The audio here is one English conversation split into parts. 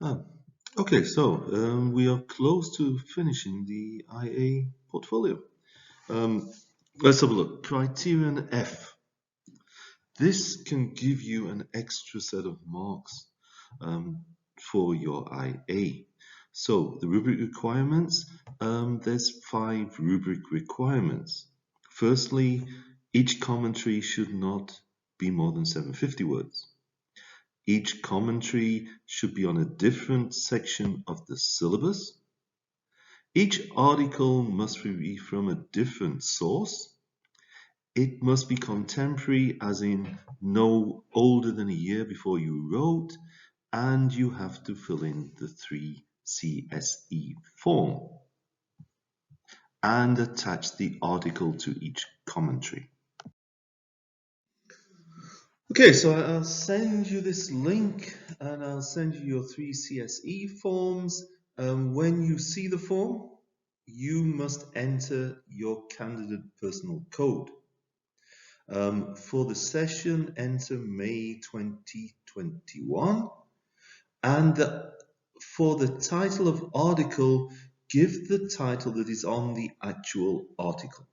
Ah, okay, so we are close to finishing the IA portfolio. Let's have a look. Criterion F. This can give you an extra set of marks for your IA. So the rubric requirements, there's 5 rubric requirements. Firstly, each commentary should not be more than 750 words. Each commentary should be on a different section of the syllabus. Each article must be from a different source. It must be contemporary, as in no older than a year before you wrote, and you have to fill in the 3 CSE form and attach the article to each commentary. Okay, so I'll send you this link and I'll send you your 3 CSE forms. When you see the form, you must enter your candidate personal code. For the session, enter May 2021. And for the title of article, give the title that is on the actual article.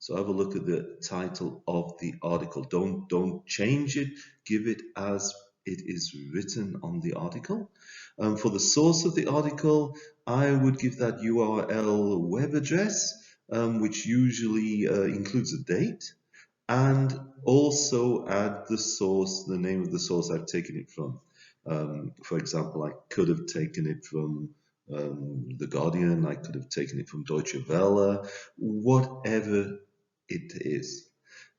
So have a look at the title of the article. Don't change it. Give it as it is written on the article. For the source of the article, I would give that URL web address, which usually includes a date, and also add the source, the name of the source I've taken it from. For example, I could have taken it from The Guardian, I could have taken it from Deutsche Welle, whatever it is.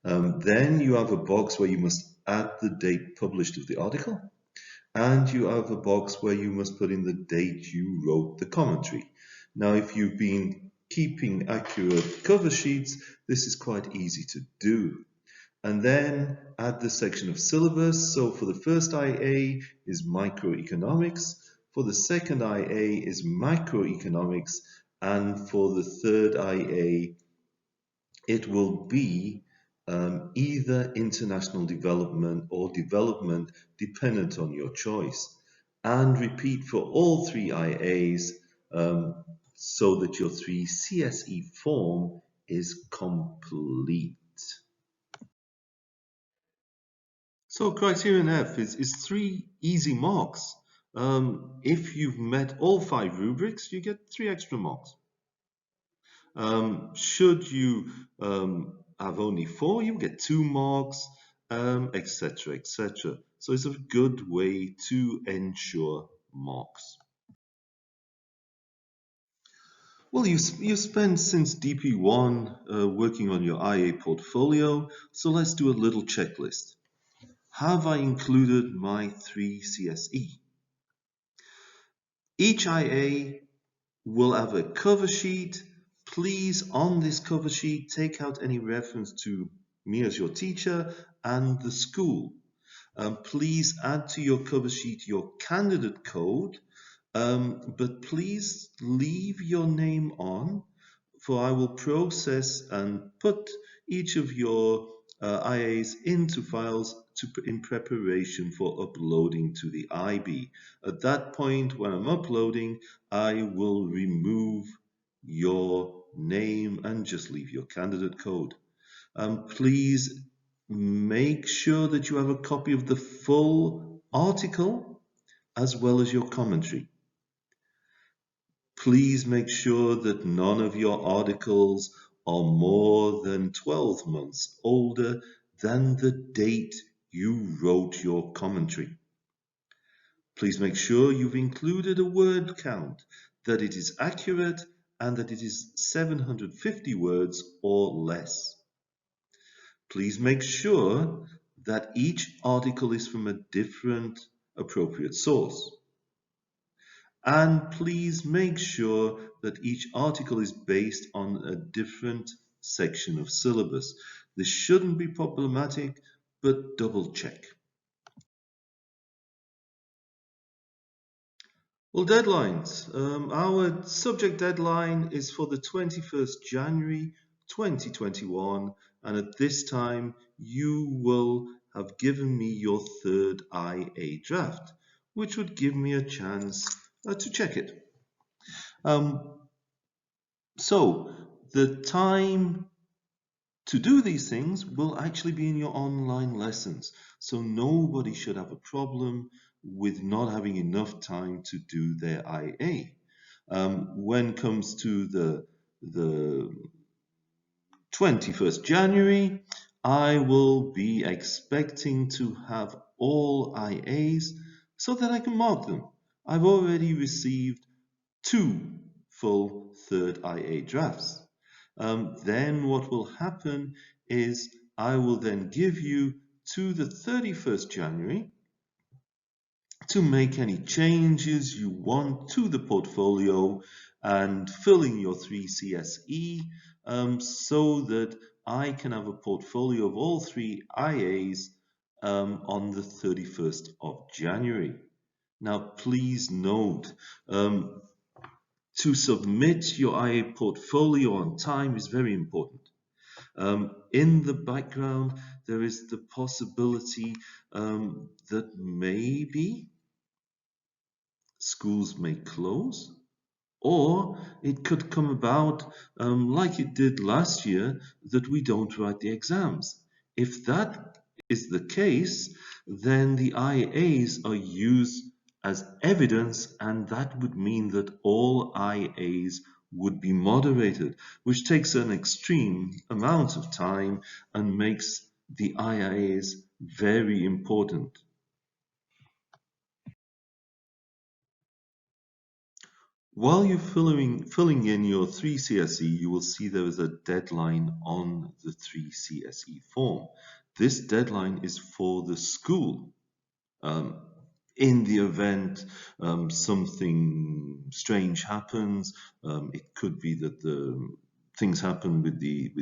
Then you have a box where you must add the date published of the article, and you have a box where you must put in the date you wrote the commentary. Now, if you've been keeping accurate cover sheets, this is quite easy to do. And then add the section of syllabus. So for the first IA is microeconomics, for the second IA is macroeconomics, and for the third IA it will be either international development or development, dependent on your choice. And repeat for all 3 IAs so that your 3 CSE form is complete. So criterion F is 3 easy marks. If you've met all 5 rubrics, you get 3 extra marks. Should you have only 4, you get 2 marks, etc., etc. So it's a good way to ensure marks. Well, you spent since DP1 working on your IA portfolio, so let's do a little checklist. Have I included my 3 CSE? Each IA will have a cover sheet. Please, on this cover sheet, take out any reference to me as your teacher and the school. Please add to your cover sheet your candidate code, but please leave your name on, for I will process and put each of your IAs into files in preparation for uploading to the IB. At that point, when I'm uploading, I will remove your name and just leave your candidate code. Please make sure that you have a copy of the full article as well as your commentary. Please make sure that none of your articles are more than 12 months older than the date you wrote your commentary. Please make sure you've included a word count, that it is accurate, and that it is 750 words or less. Please make sure that each article is from a different appropriate source. And please make sure that each article is based on a different section of syllabus. This shouldn't be problematic, but double check. Well, deadlines. Our subject deadline is for the 21st January 2021, and at this time you will have given me your 3rd IA draft, which would give me a chance to check it. So the time to do these things will actually be in your online lessons. So nobody should have a problem with not having enough time to do their IA. When it comes to the 21st January, I will be expecting to have all IAs so that I can mark them. I've already received 2 full third IA drafts. Then what will happen is I will then give you to the 31st January to make any changes you want to the portfolio and fill in your 3 CSE so that I can have a portfolio of all 3 IAs on the 31st of January. Now, please note, to submit your IA portfolio on time is very important. In the background, there is the possibility that maybe schools may close, or it could come about like it did last year, that we don't write the exams. If that is the case, then the IAs are used as evidence, and that would mean that all IAs would be moderated, which takes an extreme amount of time and makes the IAs very important. While you're filling in your 3 CSE, you will see there is a deadline on the 3 CSE form. This deadline is for the school. In the event something strange happens, it could be that things happen with the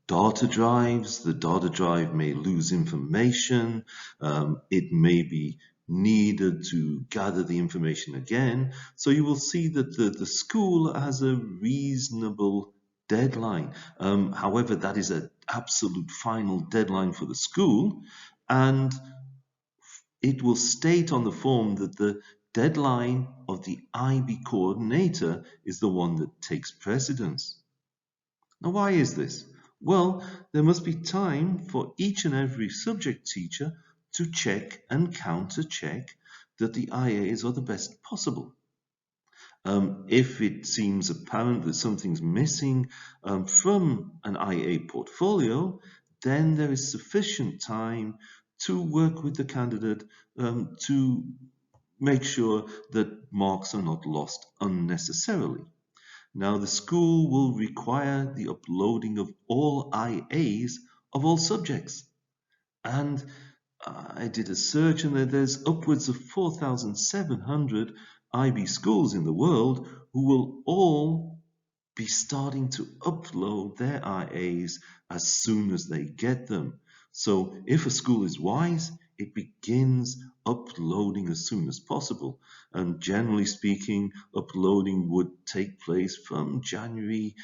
data drives. The data drive may lose information. It may be needed to gather the information again. So you will see that the school has a reasonable deadline. However, that is an absolute final deadline for the school, and it will state on the form that the deadline of the IB coordinator is the one that takes precedence. Now, why is this? Well, there must be time for each and every subject teacher to check and counter-check that the IAs are the best possible. If it seems apparent that something's missing from an IA portfolio, then there is sufficient time to work with the candidate to make sure that marks are not lost unnecessarily. Now, the school will require the uploading of all IAs of all subjects. And I did a search, and there's upwards of 4,700 IB schools in the world who will all be starting to upload their IAs as soon as they get them. So if a school is wise, it begins uploading as soon as possible. And generally speaking, uploading would take place from January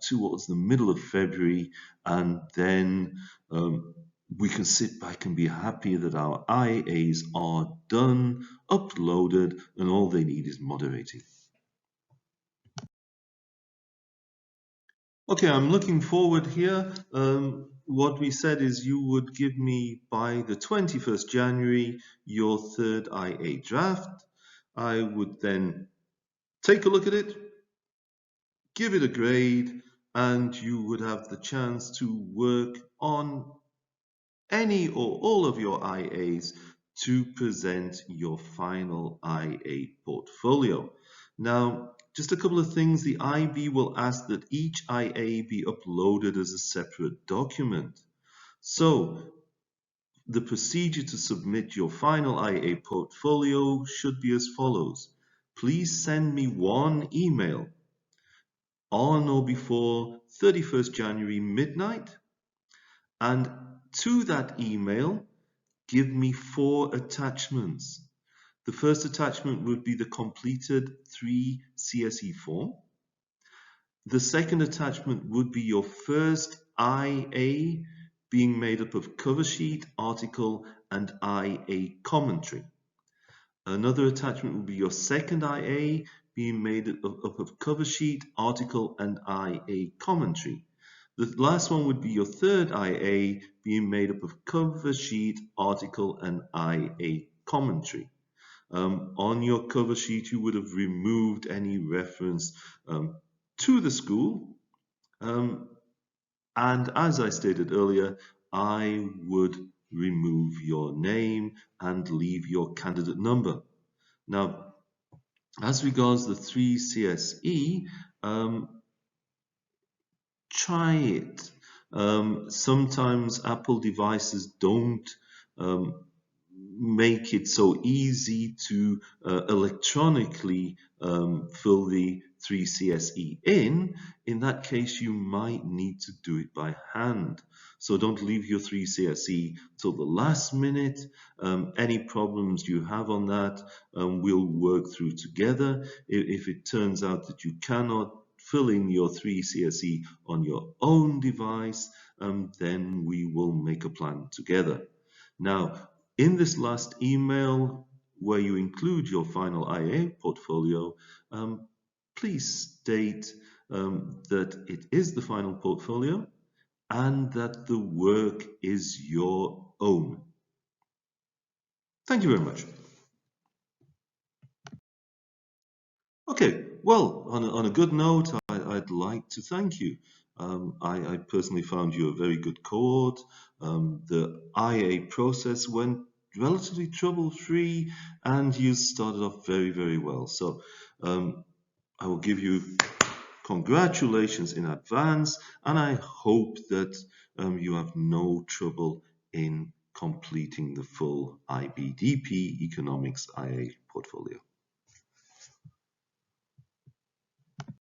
towards the middle of February, and then we can sit back and be happy that our IAs are done, uploaded, and all they need is moderating. Okay, I'm looking forward here. What we said is you would give me by the 21st January your third IA draft. I would then take a look at it, give it a grade, and you would have the chance to work on any or all of your IAs to present your final IA portfolio. Now, just a couple of things. The IB will ask that each IA be uploaded as a separate document. So, the procedure to submit your final IA portfolio should be as follows. Please send me one email on or before 31st January midnight, and to that email, give me 4 attachments. The first attachment would be the completed 3 CSE form. The second attachment would be your first IA being made up of cover sheet, article, and IA commentary. Another attachment would be your second IA, being made up of cover sheet, article, and IA commentary. The last one would be your third IA, being made up of cover sheet, article, and IA commentary. On your cover sheet, you would have removed any reference to the school. And as I stated earlier, I would remove your name and leave your candidate number. Now, as regards the 3 CSE, try it. Sometimes Apple devices don't make it so easy to electronically fill the 3 CSE in. In that case, you might need to do it by hand. So don't leave your 3 CSE till the last minute. Any problems you have on that, we'll work through together. If it turns out that you cannot fill in your 3 CSE on your own device, then we will make a plan together. Now, in this last email, where you include your final IA portfolio, please state that it is the final portfolio and that the work is your own. Thank you very much. Okay, well, on a good note, I'd like to thank you. I personally found you a very good cohort. The IA process went relatively trouble-free, and you started off very, very well. So I will give you congratulations in advance, and I hope that you have no trouble in completing the full IBDP Economics IA portfolio.